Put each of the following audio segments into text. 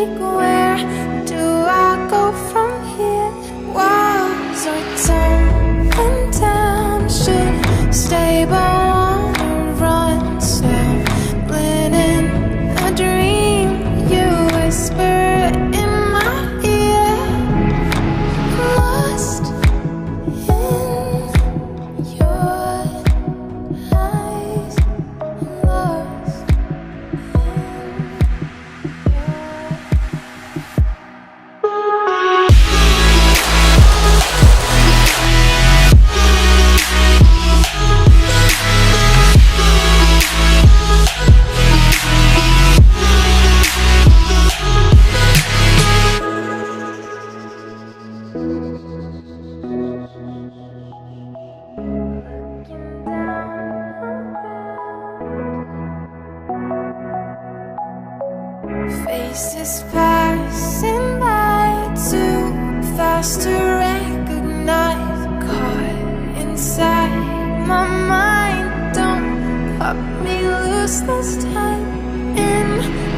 speak. Where do I go from here? Walls are tumbling down, should stay but wanna run. Stumbling in a dream, you whisper in my ear. Lost in your eyes, lost faces passing by, too fast to recognize. Caught inside my mind, don't cut me loose this time. In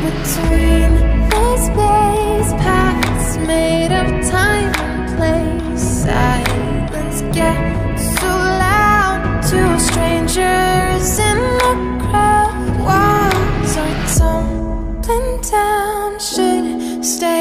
between the space, paths made of time and place. Silence gets so loud to strangers in the crowd. Walls are tumbling down, should stay